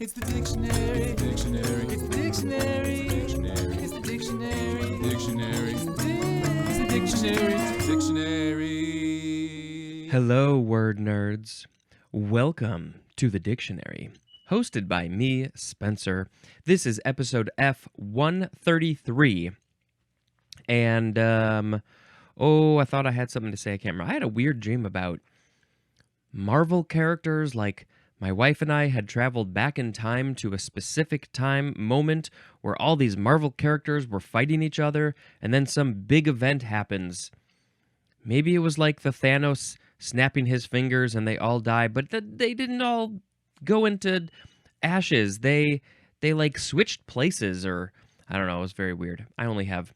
It's the dictionary. Dictionary. It's the dictionary. Dictionary. It's the dictionary. Dictionary. It's the dictionary. It's the dictionary. Hello, word nerds. Welcome to the dictionary, hosted by me, Spencer. This is episode F133. And, I thought I had something to say. I can't remember. I had a weird dream about Marvel characters, like my wife and I had traveled back in time to a specific moment where all these Marvel characters were fighting each other, and then some big event happens. Maybe it was like the Thanos snapping his fingers and they all die, but they didn't all go into ashes. They like switched places, or I don't know. It was very weird. I only have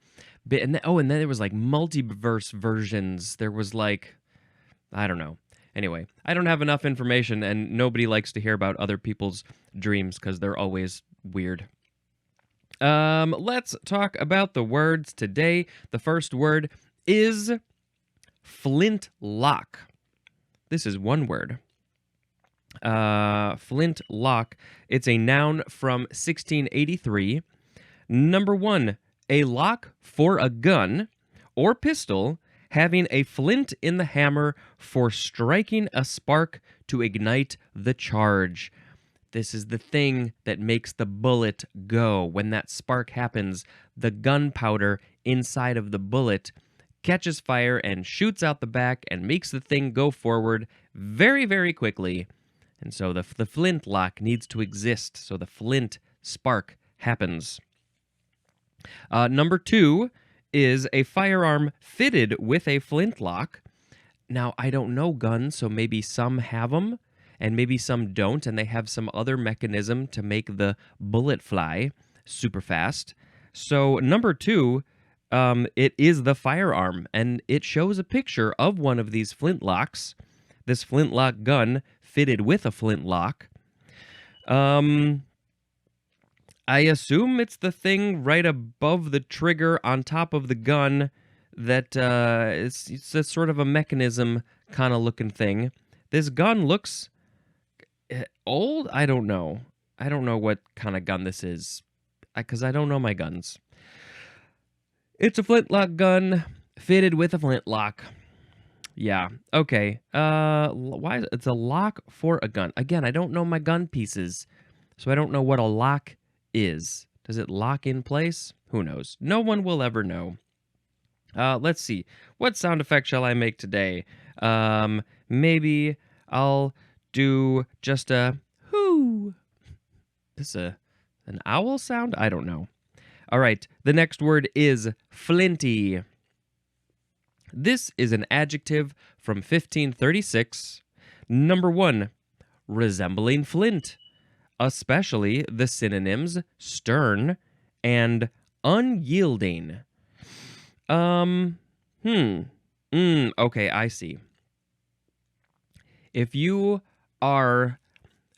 and then there was like multiverse versions. There was like, I don't know. Anyway, I don't have enough information, and nobody likes to hear about other people's dreams because they're always weird. Let's talk about the words today. The first word is flintlock. This is one word. Flintlock. It's a noun from 1683. Number one, a lock for a gun or pistol having a flint in the hammer for striking a spark to ignite the charge. This is the thing that makes the bullet go. When that spark happens, the gunpowder inside of the bullet catches fire and shoots out the back and makes the thing go forward very, very quickly. And so the flintlock needs to exist so the flint spark happens. Number two is a firearm fitted with a flintlock. Now, I don't know guns, so maybe some have them, and maybe some don't, and they have some other mechanism to make the bullet fly super fast. So, number two, it is the firearm, and it shows a picture of one of these flintlocks, this flintlock gun fitted with a flintlock. I assume it's the thing right above the trigger on top of the gun that it's a sort of a mechanism kind of looking thing. This gun looks old. I don't know. I don't know what kind of gun this is because I don't know my guns. It's a flintlock gun fitted with a flintlock. Yeah. Okay. Why is it's a lock for a gun? Again, I don't know my gun pieces, so I don't know what a lock is. Does it lock in place? Who knows? No one will ever know. Let's see. What sound effect shall I make today? Maybe I'll do just a hoo. This is an owl sound? I don't know. All right. The next word is flinty. This is an adjective from 1536. Number one, resembling flint, especially the synonyms stern and unyielding. Okay, I see. If you are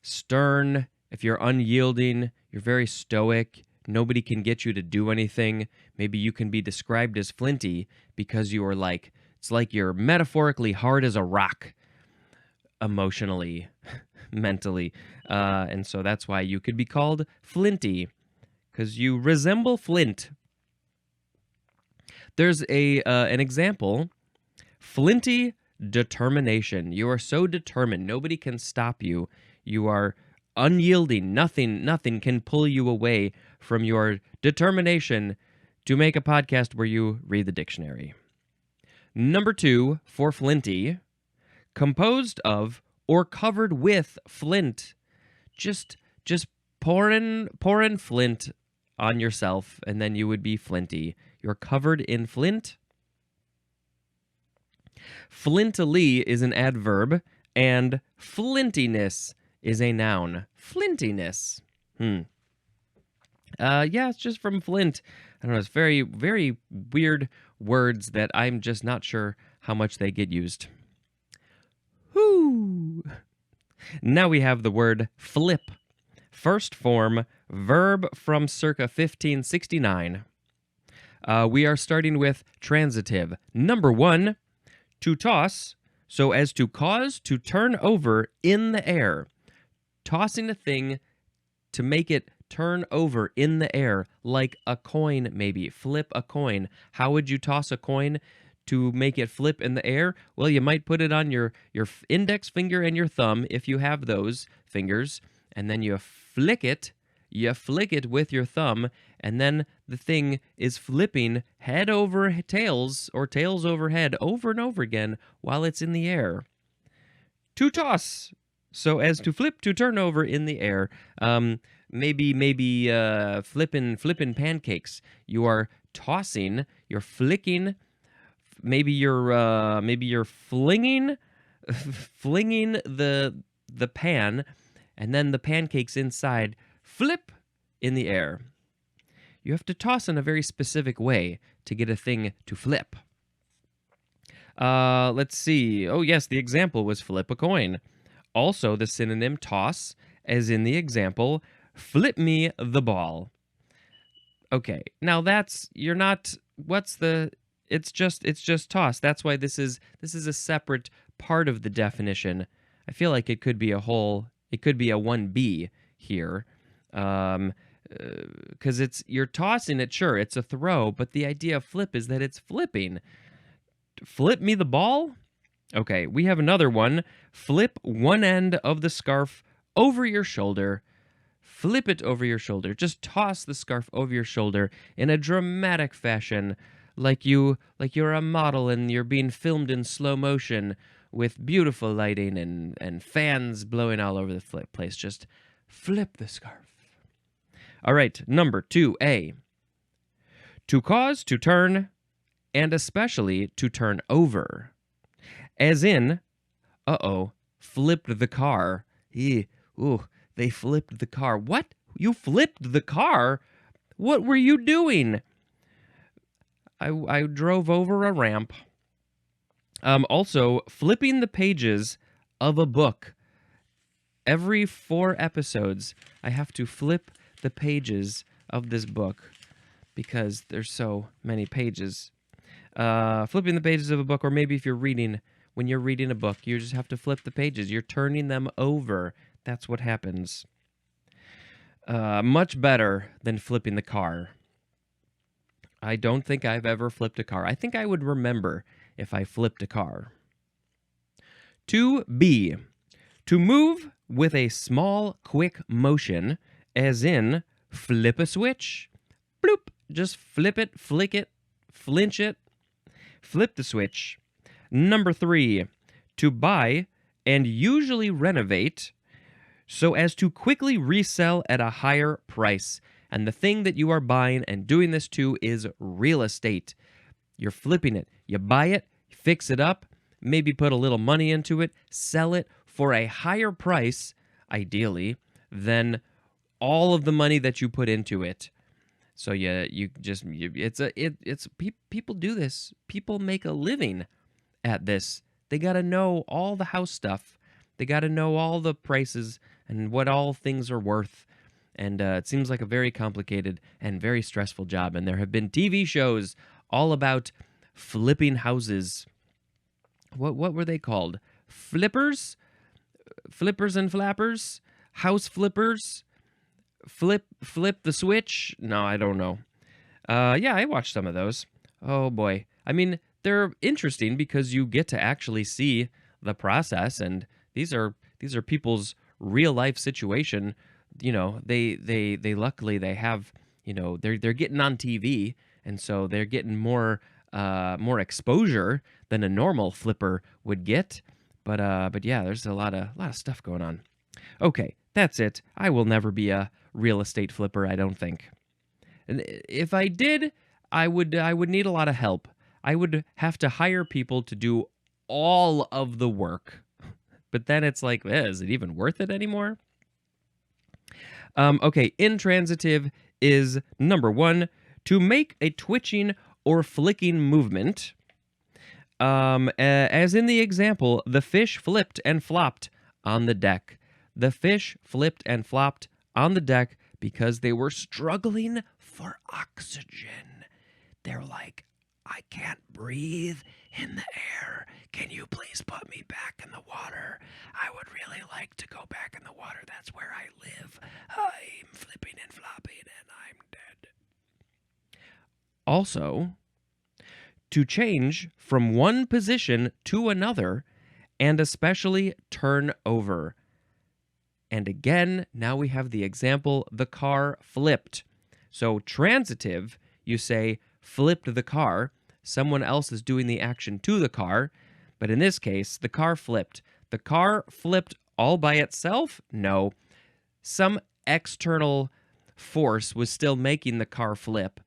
stern, if you're unyielding, you're very stoic, nobody can get you to do anything, maybe you can be described as flinty because you are like, it's like you're metaphorically hard as a rock, emotionally, mentally, and so that's why you could be called flinty, because you resemble flint. There's an example, flinty determination. You are so determined, nobody can stop you. You are unyielding. Nothing can pull you away from your determination to make a podcast where you read the dictionary. Number two, for flinty, composed of or covered with flint. Just pouring flint on yourself, and then you would be flinty. You're covered in flint. Flintily is an adverb, and flintiness is a noun. Flintiness. It's just from flint. I don't know, it's very, very weird words that I'm just not sure how much they get used. Whoo! Now we have the word flip. First form, verb from circa 1569. We are starting with transitive. Number one, to toss, so as to cause to turn over in the air. Tossing a thing to make it turn over in the air like a coin, maybe. Flip a coin. How would you toss a coin to make it flip in the air? Well, you might put it on your index finger and your thumb if you have those fingers, and then you flick it. You flick it with your thumb, and then the thing is flipping head over tails or tails over head over and over again while it's in the air. To toss, so as to flip, to turn over in the air. Maybe flipping pancakes. You are tossing, you're flicking. Maybe you're flinging the pan, and then the pancakes inside flip in the air. You have to toss in a very specific way to get a thing to flip. Let's see. Oh, yes, the example was flip a coin. Also, the synonym toss, as in the example, flip me the ball. Okay, now it's just toss. That's why this is a separate part of the definition. I feel like it could be a 1B here. Because you're tossing it, sure, it's a throw, but the idea of flip is that it's flipping. Flip me the ball? Okay, we have another one. Flip one end of the scarf over your shoulder. Flip it over your shoulder. Just toss the scarf over your shoulder in a dramatic fashion, like you're a model and you're being filmed in slow motion with beautiful lighting and fans blowing all over the place. Just flip the scarf. All right, number 2A. To cause to turn, and especially to turn over. As in, flipped the car. They flipped the car. What? You flipped the car? What were you doing? I drove over a ramp. Also, flipping the pages of a book. Every 4 episodes, I have to flip the pages of this book because there's so many pages. Flipping the pages of a book, or maybe if when you're reading a book, you just have to flip the pages. You're turning them over. That's what happens. Much better than flipping the car. I don't think I've ever flipped a car. I think I would remember if I flipped a car. 2B. To move with a small, quick motion, as in flip a switch. Bloop. Just flip it, flick it, flinch it. Flip the switch. Number 3. To buy and usually renovate so as to quickly resell at a higher price. And the thing that you are buying and doing this to is real estate. You're flipping it. You buy it, fix it up, maybe put a little money into it, sell it for a higher price, ideally, than all of the money that you put into it. So people do this. People make a living at this. They got to know all the house stuff. They got to know all the prices and what all things are worth. And it seems like a very complicated and very stressful job. And there have been TV shows all about flipping houses. What were they called? Flippers? Flippers and flappers? House flippers? Flip the switch? No, I don't know. Yeah, I watched some of those. Oh boy. I mean, they're interesting because you get to actually see the process, and these are people's real life situation. You know, they luckily they have, they're getting on TV, and so they're getting more exposure than a normal flipper would get. But yeah, there's a lot of stuff going on. Okay, that's it. I will never be a real estate flipper, I don't think. And if I did, I would need a lot of help. I would have to hire people to do all of the work. But then it's like, is it even worth it anymore? Okay, intransitive is number 1, to make a twitching or flicking movement. As in the example, the fish flipped and flopped on the deck. The fish flipped and flopped on the deck because they were struggling for oxygen. They're like, I can't breathe in the air. Can you please put me back in the water? I would really like to go back in the water. That's where I live. I'm Also, to change from one position to another, and especially turn over. And again, now we have the example, the car flipped. So transitive, you say flipped the car. Someone else is doing the action to the car. But in this case, the car flipped. The car flipped all by itself? No. Some external force was still making the car flip.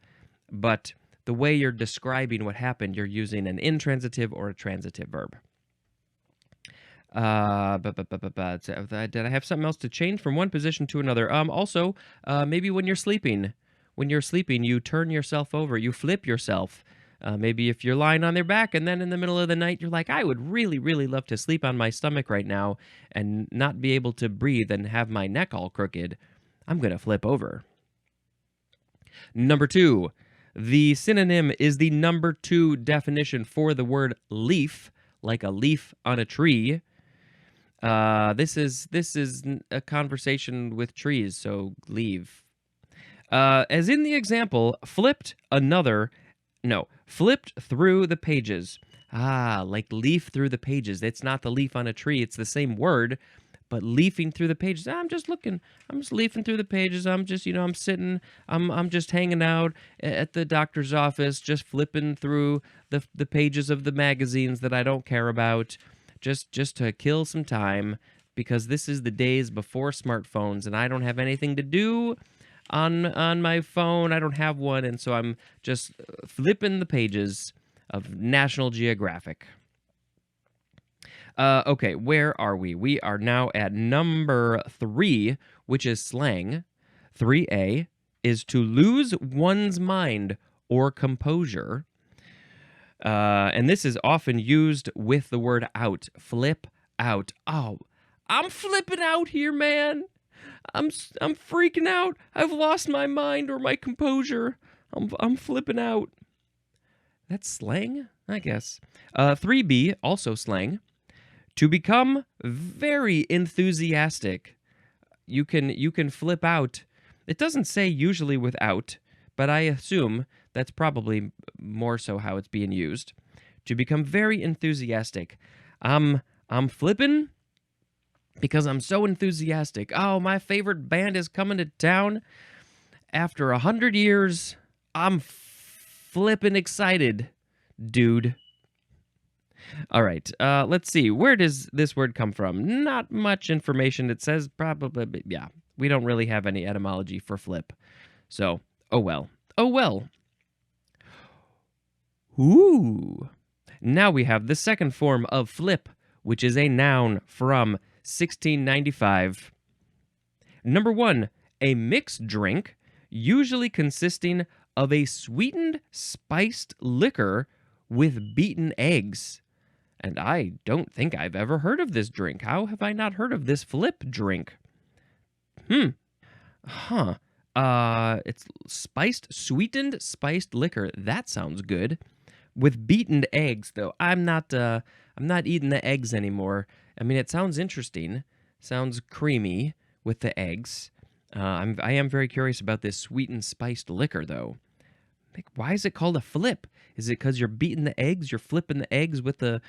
But the way you're describing what happened, you're using an intransitive or a transitive verb. Did I have something else to change from one position to another? Also, maybe when you're sleeping, you turn yourself over, you flip yourself. Maybe if you're lying on their back and then in the middle of the night, you're like, I would really, really love to sleep on my stomach right now and not be able to breathe and have my neck all crooked. I'm going to flip over. Number 2, the synonym is the number 2 definition for the word leaf, like a leaf on a tree. This is a conversation with trees, so leave. As in the example, flipped through the pages. Like leaf through the pages. It's not the leaf on a tree, it's the same word, but leafing through the pages. I'm just leafing through the pages. I'm just, I'm sitting, I'm just hanging out at the doctor's office, just flipping through the pages of the magazines that I don't care about. Just to kill some time, because this is the days before smartphones and I don't have anything to do on my phone. I don't have one, and so I'm just flipping the pages of National Geographic. Okay, where are we? We are now at number 3, which is slang. 3A is to lose one's mind or composure. And this is often used with the word out. Flip out. Oh, I'm flipping out here, man. I'm freaking out. I've lost my mind or my composure. I'm flipping out. That's slang, I guess. 3B, also slang. To become very enthusiastic. You can flip out. It doesn't say usually without, but I assume that's probably more so how it's being used. To become very enthusiastic. I'm flipping because I'm so enthusiastic. Oh, my favorite band is coming to town. After 100 years, I'm flipping excited, dude. All right, let's see. Where does this word come from? Not much information. It says probably, but yeah, we don't really have any etymology for flip. So, oh well. Oh well. Ooh. Now we have the second form of flip, which is a noun from 1695. Number 1, a mixed drink, usually consisting of a sweetened, spiced liquor with beaten eggs. And I don't think I've ever heard of this drink. How have I not heard of this flip drink? It's sweetened spiced liquor. That sounds good. With beaten eggs, though, I'm not eating the eggs anymore. I mean, it sounds interesting. Sounds creamy with the eggs. I am very curious about this sweetened spiced liquor, though. Like, why is it called a flip? Is it because you're beating the eggs? You're flipping the eggs with the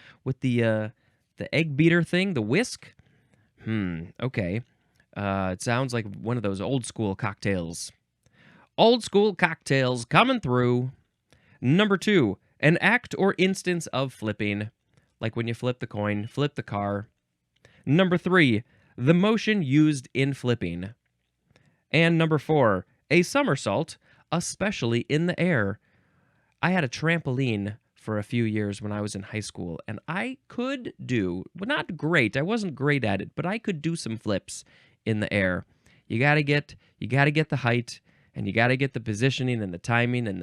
egg beater thing, the whisk? Okay. It sounds like one of those old school cocktails. Old school cocktails coming through. Number 2, an act or instance of flipping. Like when you flip the coin, flip the car. Number 3, the motion used in flipping. And number 4, a somersault, especially in the air. I had a trampoline for a few years when I was in high school, and I could do, well, not great, I wasn't great at it, but I could do some flips in the air. You gotta get the height, and you gotta get the positioning and the timing and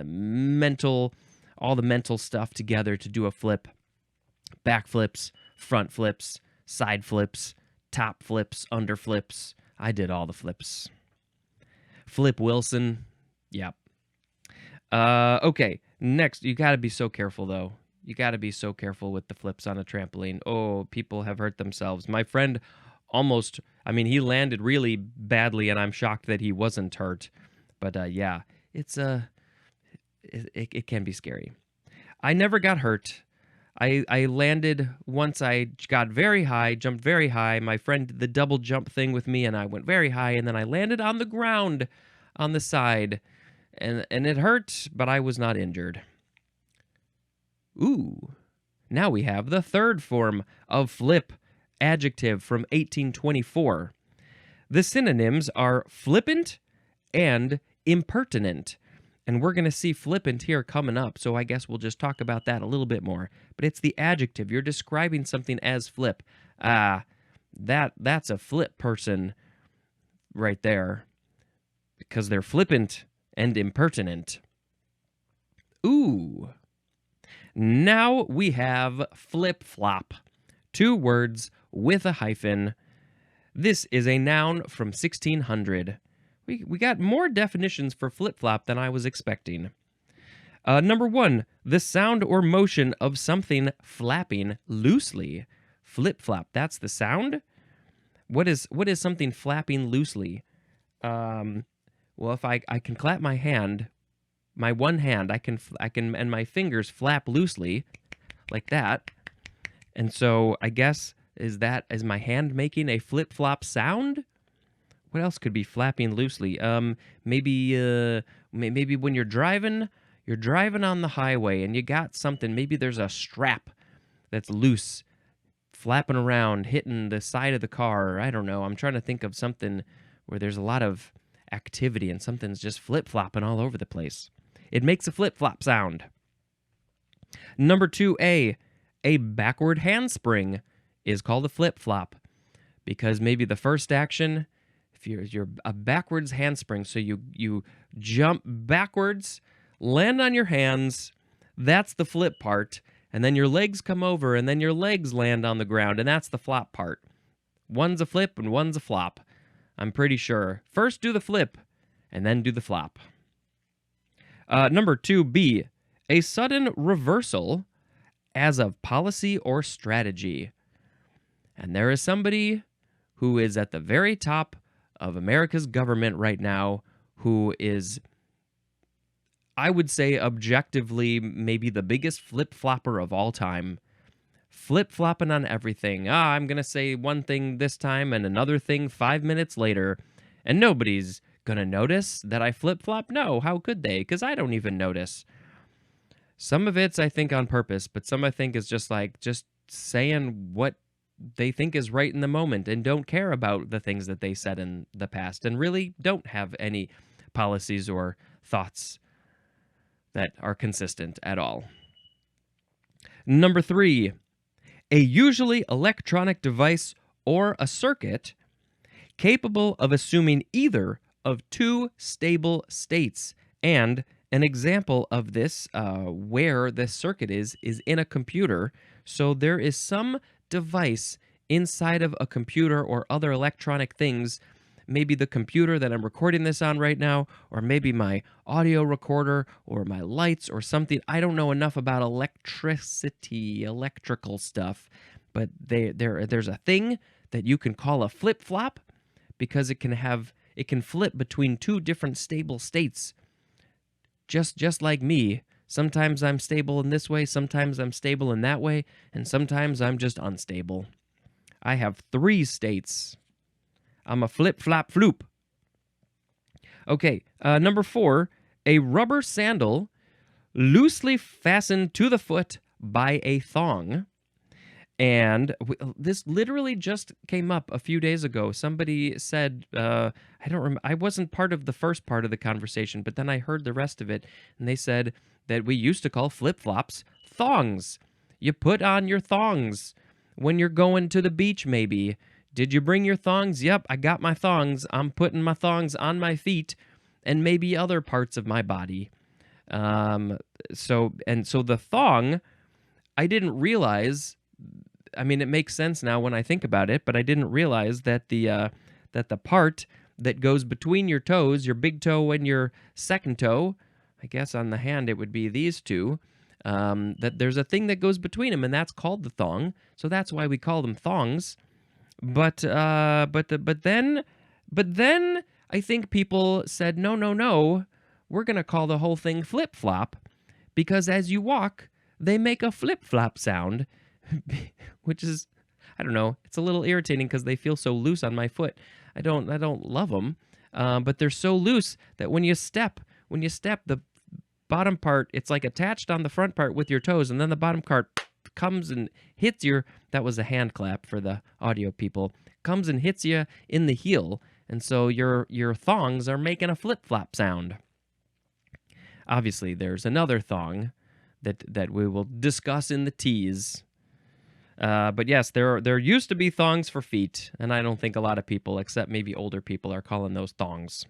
all the mental stuff together to do a flip. Back flips, front flips, side flips, top flips, under flips. I did all the flips. Flip Wilson. Yep. Okay, next, you gotta be so careful, though. You gotta be so careful with the flips on a trampoline. Oh, people have hurt themselves. My friend he landed really badly, and I'm shocked that he wasn't hurt. But yeah, it's it can be scary. I never got hurt. I landed once. I got very high, jumped very high. My friend did the double jump thing with me, and I went very high, and then I landed on the ground on the side, and it hurt, but I was not injured. Ooh. Now we have the third form of flip, adjective from 1824. The synonyms are flippant and impertinent. And we're going to see flippant here coming up, so I guess we'll just talk about that a little bit more. But it's the adjective. You're describing something as flip. That's a flip person right there, because they're flippant and impertinent. Ooh. Now we have flip-flop. 2 words with a hyphen. This is a noun from 1600. We got more definitions for flip-flop than I was expecting. Number 1, the sound or motion of something flapping loosely. Flip-flop, that's the sound? What is something flapping loosely? Well, if I can clap my hand, my one hand, I can and my fingers flap loosely like that. And so I guess is my hand making a flip-flop sound? What else could be flapping loosely? Maybe when you're driving on the highway and you got something. Maybe there's a strap that's loose, flapping around, hitting the side of the car. I don't know. I'm trying to think of something where there's a lot of activity and something's just flip-flopping all over the place. It makes a flip-flop sound. Number 2A, a backward handspring is called a flip-flop because maybe the first action, if you're a backwards handspring, so you jump backwards, land on your hands, that's the flip part, and then your legs come over, and then your legs land on the ground, and that's the flop part. One's a flip and one's a flop, I'm pretty sure. First do the flip, and then do the flop. Number 2B, a sudden reversal as of policy or strategy. And there is somebody who is at the very top of America's government right now who is, I would say, objectively maybe the biggest flip-flopper of all time. Flip-flopping on everything. I'm going to say one thing this time and another thing 5 minutes later, and nobody's going to notice that I flip-flop? No, how could they? Because I don't even notice. Some of it's, I think, on purpose, but some I think is just saying what they think is right in the moment and don't care about the things that they said in the past and really don't have any policies or thoughts that are consistent at all. Number 3, a usually electronic device or a circuit capable of assuming either of 2 stable states. And an example of this, where this circuit is in a computer. So there is some device inside of a computer or other electronic things, maybe the computer that I'm recording this on right now, or maybe my audio recorder or my lights or something. I don't know enough about electrical stuff, but there's a thing that you can call a flip-flop because it can flip between 2 different stable states. Just like me. Sometimes I'm stable in this way, sometimes I'm stable in that way, and sometimes I'm just unstable. I have 3 states. I'm a flip-flop-floop. Okay, number 4, a rubber sandal loosely fastened to the foot by a thong. And this literally just came up a few days ago. Somebody said, I don't remember, I wasn't part of the first part of the conversation, but then I heard the rest of it, and they said that we used to call flip-flops thongs. You put on your thongs when you're going to the beach, maybe. Did you bring your thongs? Yep, I got my thongs. I'm putting my thongs on my feet and maybe other parts of my body. So the thong, I didn't realize. I mean, it makes sense now when I think about it, but I didn't realize that the part that goes between your toes, your big toe and your second toe, I guess on the hand it would be these 2, that there's a thing that goes between them, and that's called the thong. So that's why we call them thongs. But then I think people said no. we're going to call the whole thing flip-flop because as you walk, they make a flip-flop sound, which is, I don't know, it's a little irritating because they feel so loose on my foot. I don't love them, but they're so loose that when you step, the bottom part, it's like attached on the front part with your toes, and then the bottom part comes and hits that was a hand clap for the audio people, comes and hits you in the heel, and so your thongs are making a flip-flop sound. Obviously, there's another thong that we will discuss in the tease. But yes, there used to be thongs for feet, and I don't think a lot of people, except maybe older people, are calling those thongs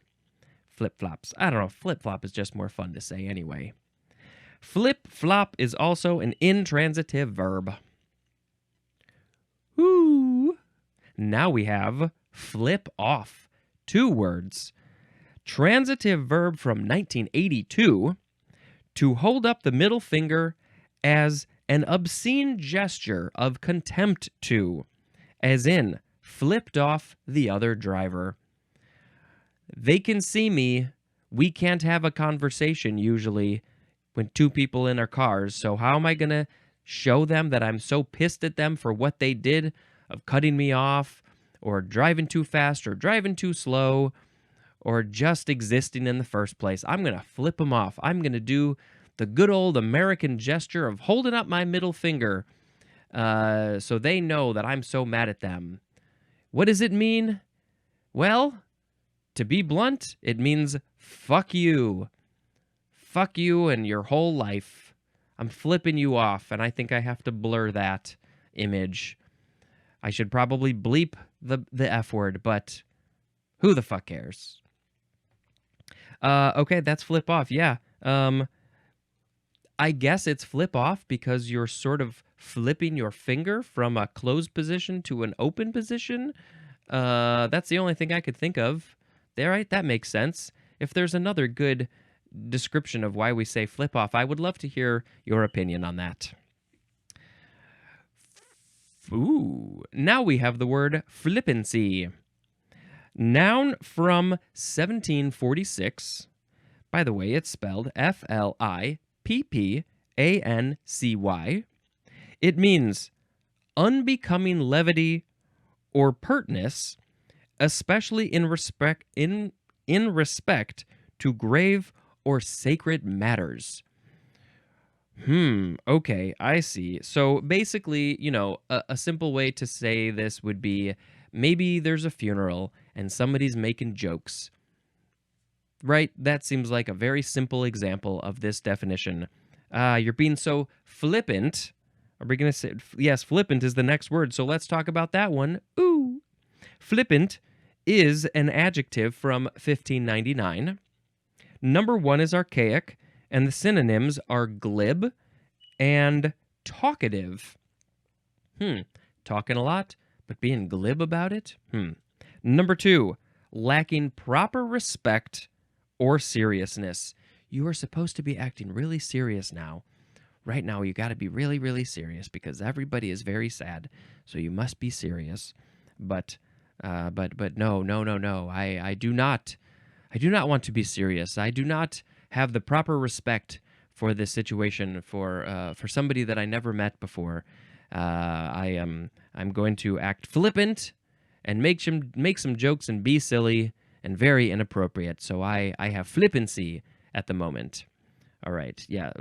flip-flops. I don't know, flip-flop is just more fun to say anyway. Flip-flop is also an intransitive verb. Ooh. Now we have flip off. 2 words. Transitive verb from 1982, to hold up the middle finger as an obscene gesture of contempt to, as in, flipped off the other driver. They can see me. We can't have a conversation usually when 2 people in our cars, so how am I going to show them that I'm so pissed at them for what they did of cutting me off, or driving too fast, or driving too slow, or just existing in the first place? I'm going to flip them off. I'm going to do the good old American gesture of holding up my middle finger so they know that I'm so mad at them. What does it mean? Well, to be blunt, it means fuck you. Fuck you and your whole life. I'm flipping you off, and I think I have to blur that image. I should probably bleep the F word, but who the fuck cares? Okay, that's flip off, yeah. I guess it's flip off because you're sort of flipping your finger from a closed position to an open position. That's the only thing I could think of. There, right? That makes sense. If there's another good description of why we say flip off, I would love to hear your opinion on that. Ooh, now we have the word flippancy. Noun from 1746. By the way, it's spelled Flippancy. It means unbecoming levity or pertness, especially in respect to grave or sacred matters. Okay, I see. So basically, a simple way to say this would be maybe there's a funeral and somebody's making jokes. Right? That seems like a very simple example of this definition. You're being so flippant. Are we going to say, yes, flippant is the next word, so let's talk about that one. Ooh. Flippant is an adjective from 1599. Number 1 is archaic, and the synonyms are glib and talkative. Talking a lot, but being glib about it? Number 2, lacking proper respect or seriousness. You are supposed to be acting really serious now. Right now, you got to be really, really serious because everybody is very sad, so you must be serious. But no. I do not want to be serious. I do not have the proper respect for this situation for somebody that I never met before. I'm going to act flippant and make some jokes and be silly and very inappropriate. So I have flippancy at the moment. All right, yeah.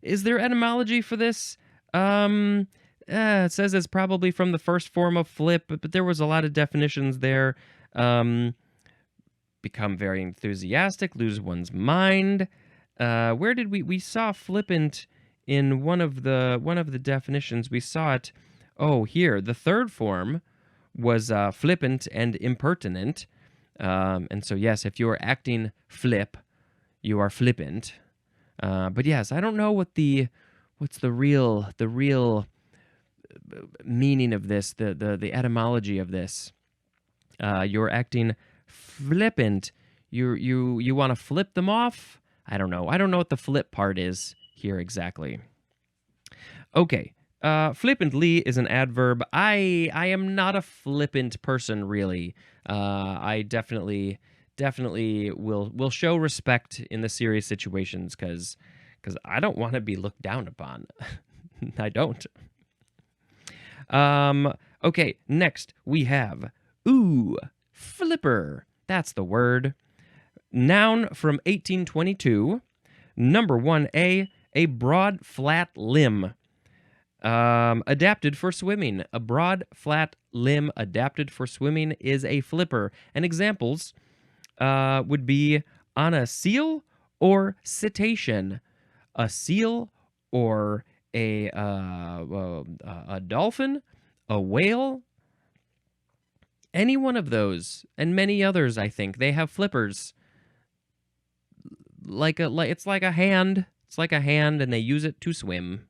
Is there etymology for this? It says it's probably from the first form of flip, but there was a lot of definitions there. Become very enthusiastic, lose one's mind. Where did we saw flippant in one of the definitions? We saw it. Oh, here, the third form was flippant and impertinent. And so yes, if you are acting flip, you are flippant. But yes, I don't know what's the real meaning of this, the etymology of this. You're acting flippant. You want to flip them off? I don't know. I don't know what the flip part is here exactly. Okay. Flippantly is an adverb. I am not a flippant person, really. I definitely definitely will show respect in the serious situations because I don't want to be looked down upon. I don't. Okay, next we have ooh, flipper. That's the word. Noun from 1822. Number 1A, a broad, flat limb. Adapted for swimming. A broad, flat limb adapted for swimming is a flipper. And examples would be on a seal or cetacean. A seal or a dolphin, a whale, any one of those, and many others. I think they have flippers. It's like a hand. It's like a hand, and they use it to swim.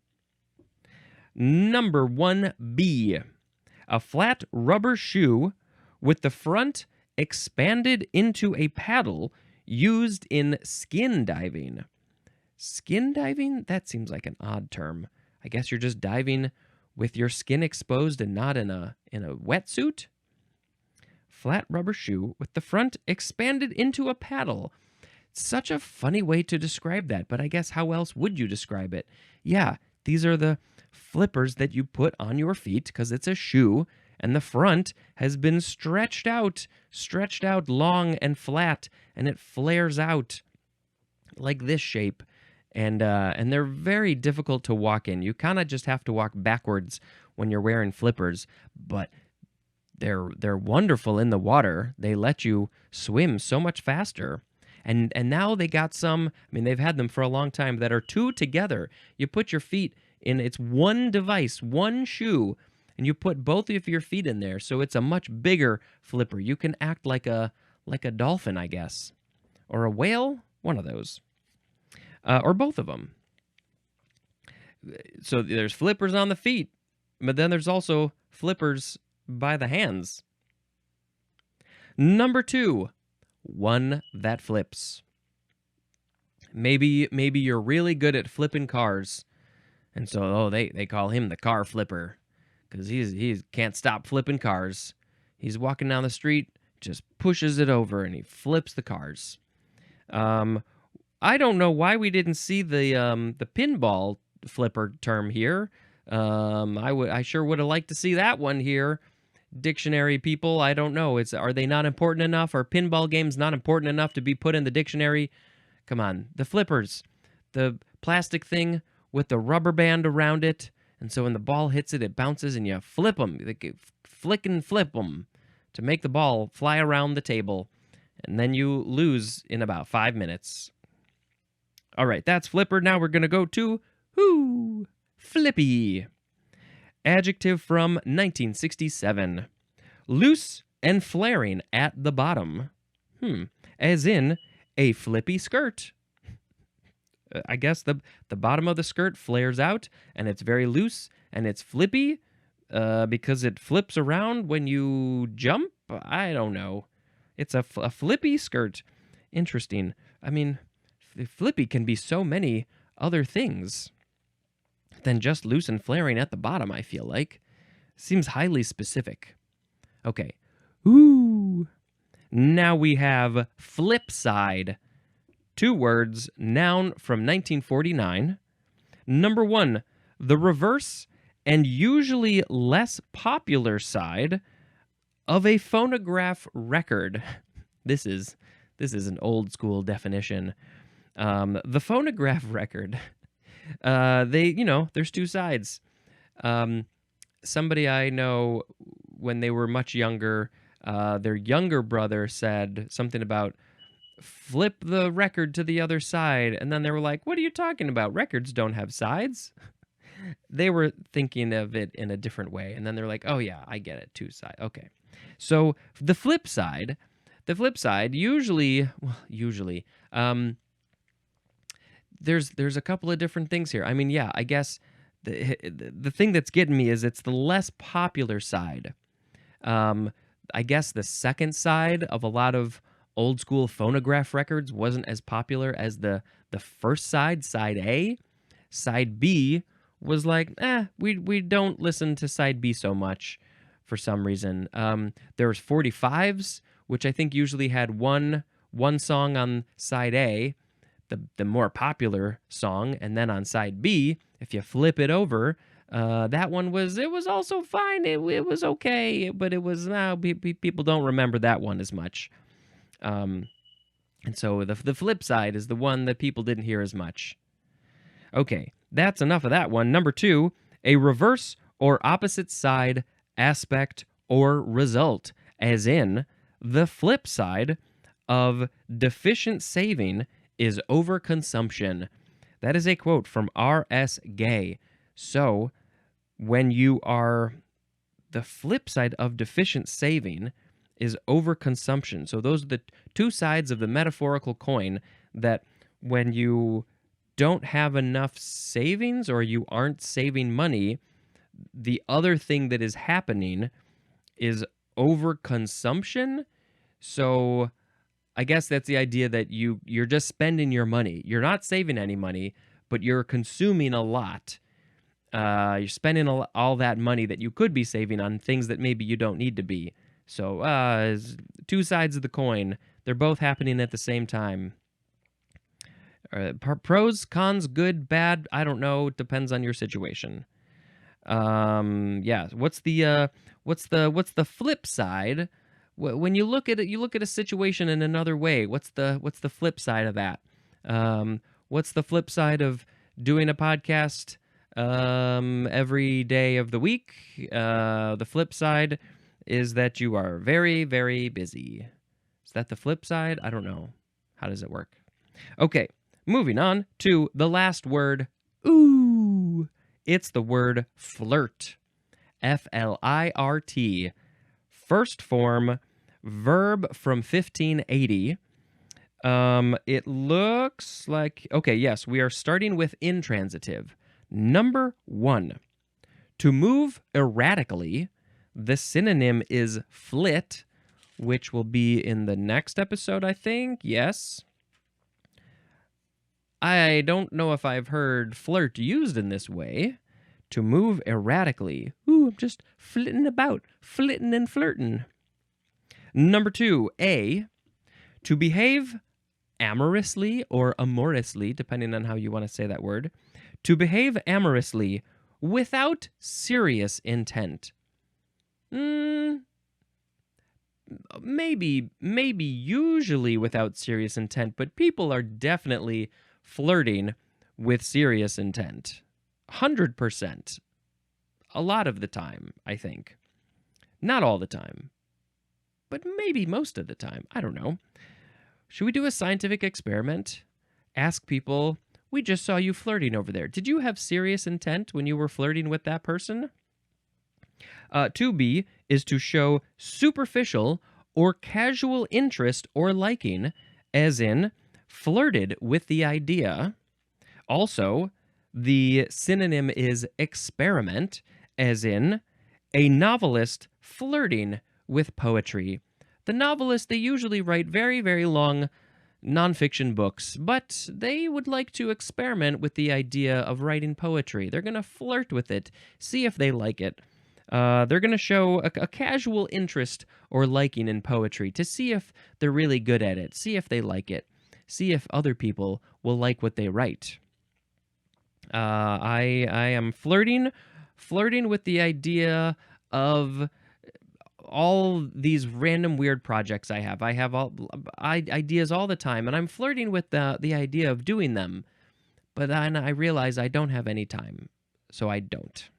Number 1B, a flat rubber shoe with the front expanded into a paddle used in skin diving. Skin diving? That seems like an odd term. I guess you're just diving with your skin exposed and not in a wetsuit? Flat rubber shoe with the front expanded into a paddle. Such a funny way to describe that, but I guess how else would you describe it? Yeah, these are the flippers that you put on your feet because it's a shoe, and the front has been stretched out long and flat, and it flares out like this shape. And they're very difficult to walk in. You kind of just have to walk backwards when you're wearing flippers, but they're wonderful in the water. They let you swim so much faster. And now they got some, I mean, they've had them for a long time that are two together. You put your feet in, it's one device, one shoe, and you put both of your feet in there. So it's a much bigger flipper. You can act like a dolphin, I guess, or a whale, one of those. Or both of them. So there's flippers on the feet, but then there's also flippers by the hands. Number 2, one that flips. Maybe you're really good at flipping cars, and so they call him the car flipper because he can't stop flipping cars. He's walking down the street, just pushes it over, and he flips the cars. I don't know why we didn't see the pinball flipper term here. I sure would have liked to see that one here. Dictionary people, I don't know. Are they not important enough? Are pinball games not important enough to be put in the dictionary? Come on, the flippers, the plastic thing with the rubber band around it, and so when the ball hits it, it bounces, and you flip them, flick and flip them to make the ball fly around the table, and then you lose in about 5 minutes. All right, that's flipper. Now we're going to go to flippy. Adjective from 1967. Loose and flaring at the bottom. As in a flippy skirt. I guess the bottom of the skirt flares out, and it's very loose, and it's flippy because it flips around when you jump. I don't know. It's a flippy skirt. Interesting. I mean, flippy can be so many other things than just loose and flaring at the bottom, I feel like. Seems highly specific. Okay. Now we have flip side. 2 words, noun from 1949. Number 1, the reverse and usually less popular side of a phonograph record. This is an old school definition. The phonograph record. There's 2 sides. Somebody I know, when they were much younger, their younger brother said something about flip the record to the other side, and then they were like, what are you talking about? Records don't have sides. They were thinking of it in a different way, and then they're like, oh yeah, I get it, 2 sides. Okay. So the flip side usually, there's a couple of different things here. I mean, yeah, I guess the thing that's getting me is it's the less popular side. I guess the second side of a lot of old school phonograph records wasn't as popular as the first side A. Side B was like, we don't listen to side B so much for some reason. There was 45s, which I think usually had one one song on side A, the more popular song, and then on side B, if you flip it over, that one was also fine. It was okay, but it was now people don't remember that one as much. And so the flip side is the one that people didn't hear as much. Okay, that's enough of that one. Number 2, a reverse or opposite side, aspect, or result, as in the flip side of deficient saving is overconsumption. That is a quote from R.S. Gay. So, when you are, the flip side of deficient saving is overconsumption. So those are the two sides of the metaphorical coin, that when you don't have enough savings or you aren't saving money, the other thing that is happening is overconsumption. So I guess that's the idea that you're just spending your money. You're not saving any money, but you're consuming a lot. You're spending all that money that you could be saving on things that maybe you don't need to be. So two sides of the coin. They're both happening at the same time. Pros, cons, good, bad, I don't know. It depends on your situation. Yeah. What's the flip side? When you look at it, you look at a situation in another way. What's the flip side of that? What's the flip side of doing a podcast every day of the week? The flip side is that you are very, very busy. Is that the flip side? I don't know. How does it work? Okay, moving on to the last word. Ooh, it's the word flirt. F-L-I-R-T. First form, verb from 1580. It looks like, okay, yes, we are starting with intransitive. Number 1, to move erratically, the synonym is flit, which will be in the next episode, I think. Yes. I don't know if I've heard flirt used in this way. To move erratically. Ooh, I'm just flitting about, flitting and flirting. Number 2, A, to behave amorously or amorously, depending on how you want to say that word. To behave amorously without serious intent. Maybe usually without serious intent, but people are definitely flirting with serious intent. 100%. A lot of the time, I think. Not all the time, but maybe most of the time. I don't know. Should we do a scientific experiment? Ask people, we just saw you flirting over there. Did you have serious intent when you were flirting with that person? 2B is to show superficial or casual interest or liking, as in flirted with the idea. Also, the synonym is experiment, as in a novelist flirting with poetry. The novelists, they usually write very, very long nonfiction books, but they would like to experiment with the idea of writing poetry. They're going to flirt with it, see if they like it. They're going to show a casual interest or liking in poetry to see if they're really good at it, see if they like it, see if other people will like what they write. I am flirting with the idea of all these random weird projects I have. I have ideas all the time, and I'm flirting with the idea of doing them. But then I realize I don't have any time, so I don't.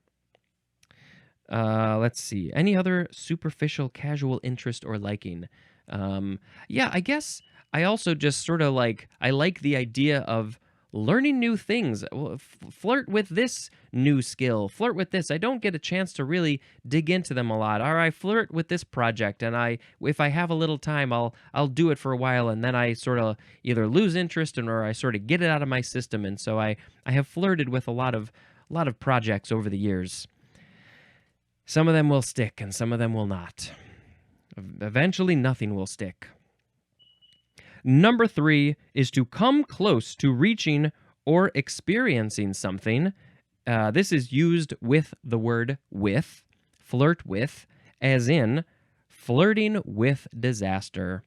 Let's see. Any other superficial, casual interest or liking? Yeah, I guess I also just sort of I like the idea of learning new things. Flirt with this new skill. Flirt with this. I don't get a chance to really dig into them a lot. Or I flirt with this project, and if I have a little time, I'll do it for a while, and then I sort of either lose interest or I sort of get it out of my system. And so I have flirted with a lot of projects over the years. Some of them will stick, and some of them will not. Eventually, nothing will stick. Number 3 is to come close to reaching or experiencing something. This is used with the word with, flirt with, as in flirting with disaster.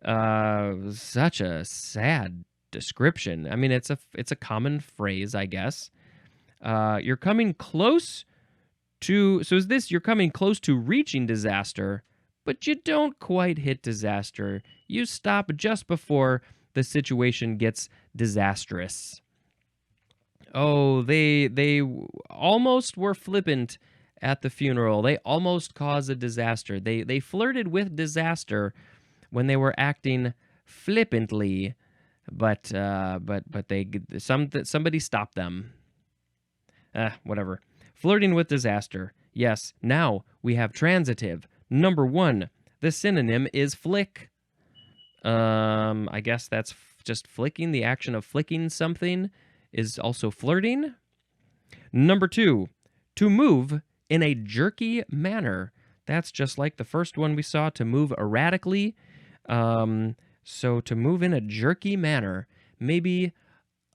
Such a sad description. I mean, it's a common phrase, I guess. You're coming close to. So is this? You're coming close to reaching disaster, but you don't quite hit disaster. You stop just before the situation gets disastrous. Oh, they almost were flippant at the funeral. They almost caused a disaster. They flirted with disaster when they were acting flippantly, but somebody stopped them. Whatever. Flirting with disaster. Yes. Now we have transitive. Number 1. The synonym is flick. I guess that's just flicking. The action of flicking something is also flirting. Number 2, to move in a jerky manner. That's just like the first one we saw, to move erratically. So to move in a jerky manner. Maybe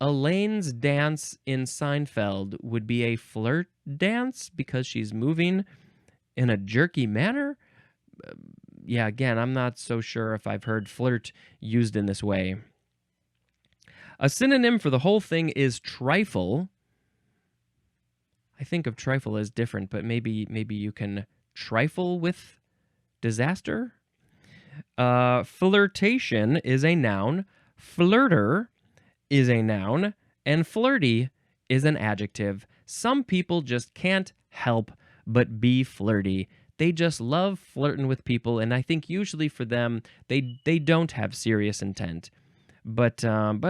Elaine's dance in Seinfeld would be a flirt dance because she's moving in a jerky manner. Yeah, again, I'm not so sure if I've heard flirt used in this way. A synonym for the whole thing is trifle. I think of trifle as different, but maybe you can trifle with disaster. Flirtation is a noun. Flirter is a noun. And flirty is an adjective. Some people just can't help but be flirty. They just love flirting with people, and I think usually for them, they don't have serious intent. But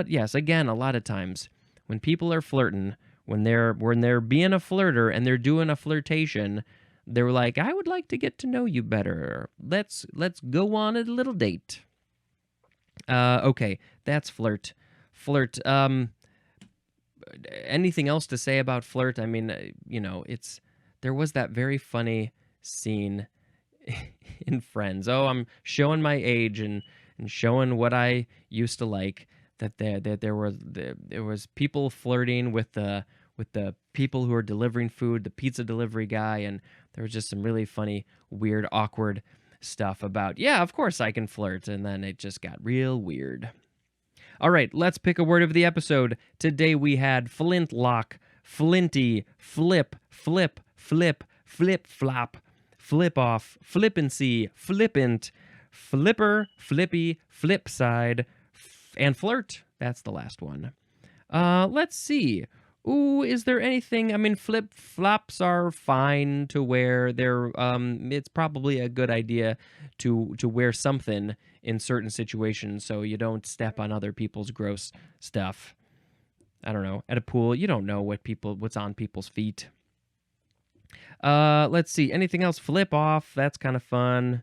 yes, again, a lot of times when people are flirting, when they're being a flirter and they're doing a flirtation, they're like, I would like to get to know you better. Let's go on a little date. Okay, that's flirt. Flirt. Anything else to say about flirt? I mean, there was that very funny scene in Friends. Oh, I'm showing my age and showing what I used to like. That there was people flirting with the people who are delivering food, the pizza delivery guy, and there was just some really funny, weird, awkward stuff about, yeah, of course I can flirt, and then it just got real weird. All right, let's pick a word of the episode. Today we had flintlock, flinty, flip, flip, flip, flip, flop, flip off, flippancy, flippant, flipper, flippy, flip side, and flirt. That's the last one. Let's see. Ooh, is there anything? I mean, flip-flops are fine to wear. It's probably a good idea to wear something in certain situations so you don't step on other people's gross stuff. I don't know. At a pool, you don't know what's on people's feet. Let's see. Anything else? Flip off. That's kind of fun.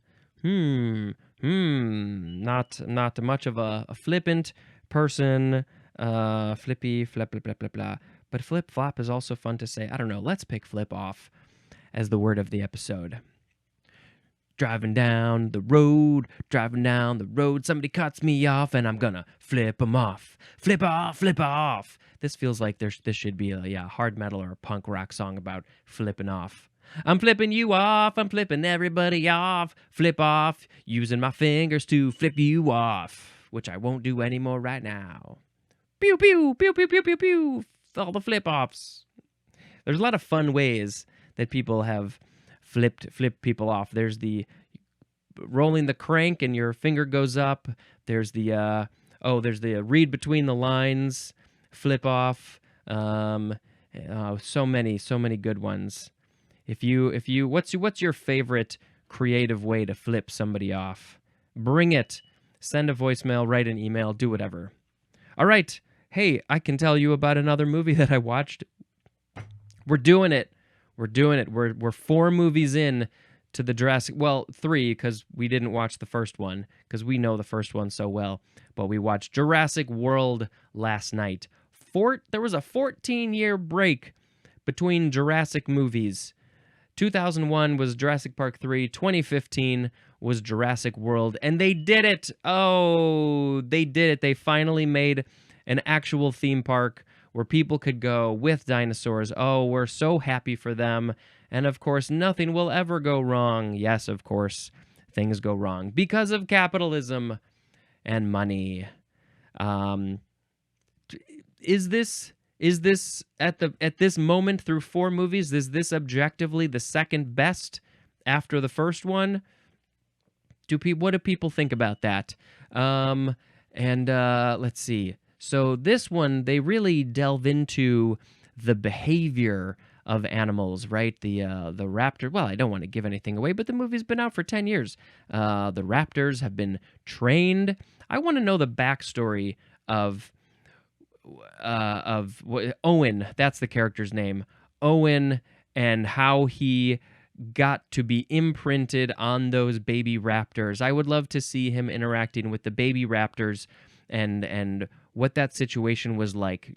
Not much of a flippant person. Flippy, flip, blah, blah, blah, blah. But flip-flop is also fun to say. I don't know. Let's pick flip off as the word of the episode. Driving down the road, somebody cuts me off, and I'm gonna flip them off. Flip off, flip off. This feels like this should be a hard metal or a punk rock song about flipping off. I'm flipping you off, I'm flipping everybody off. Flip off, using my fingers to flip you off, which I won't do anymore right now. Pew, pew, pew, pew, pew, pew, pew. All the flip-offs. There's a lot of fun ways that people have flipped people off. There's the rolling the crank and your finger goes up. There's the read between the lines, flip off. So many good ones. What's your favorite creative way to flip somebody off? Bring it. Send a voicemail, write an email, do whatever. All right. Hey, I can tell you about another movie that I watched. We're doing it. We're 4 movies in to the Jurassic... Well, 3, because we didn't watch the first one, because we know the first one so well. But we watched Jurassic World last night. There was a 14-year break between Jurassic movies. 2001 was Jurassic Park 3. 2015 was Jurassic World. And they did it! Oh, they did it. They finally made an actual theme park where people could go with dinosaurs. Oh, we're so happy for them. And of course, nothing will ever go wrong. Yes, of course, things go wrong because of capitalism. and money. Is this at this moment through 4 movies, is this objectively the second best after the first one? What do people think about that? Let's see. So this one, they really delve into the behavior of animals, right? The raptor. Well, I don't want to give anything away, but the movie's been out for 10 years. The raptors have been trained. I want to know the backstory of Owen. That's the character's name. Owen, and how he got to be imprinted on those baby raptors. I would love to see him interacting with the baby raptors and what that situation was like,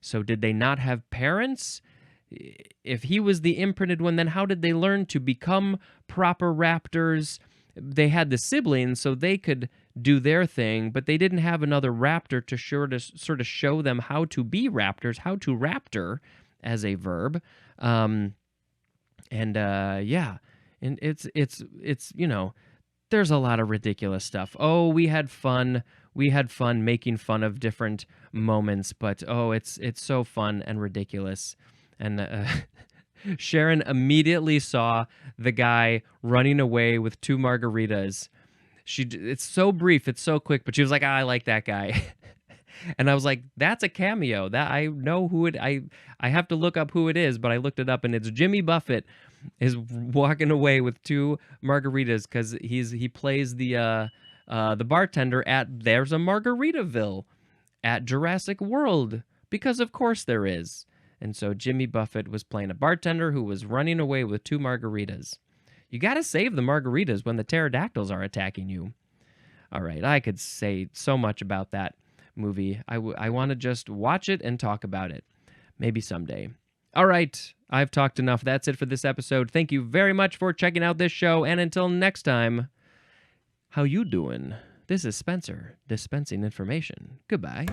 So did they not have parents? If he was the imprinted one, then how did they learn to become proper raptors? They had the siblings, so they could do their thing, but they didn't have another raptor to sort of show them how to be raptors, how to raptor as a verb. And it's there's a lot of ridiculous stuff. Oh, we had fun making fun of different moments, but it's so fun and ridiculous. And Sharon immediately saw the guy running away with 2 margaritas. It's so brief, it's so quick, but she was like, I like that guy. And I was like, that's a cameo. That I know who it. I have to look up who it is, but I looked it up, and it's Jimmy Buffett is walking away with 2 margaritas because he plays the bartender at There's a Margaritaville at Jurassic World, because of course there is. And so Jimmy Buffett was playing a bartender who was running away with 2 margaritas. You got to save the margaritas when the pterodactyls are attacking you. All right, I could say so much about that movie. I want to just watch it and talk about it. Maybe someday. All right, I've talked enough. That's it for this episode. Thank you very much for checking out this show, and until next time, how you doing? This is Spencer, dispensing information. Goodbye.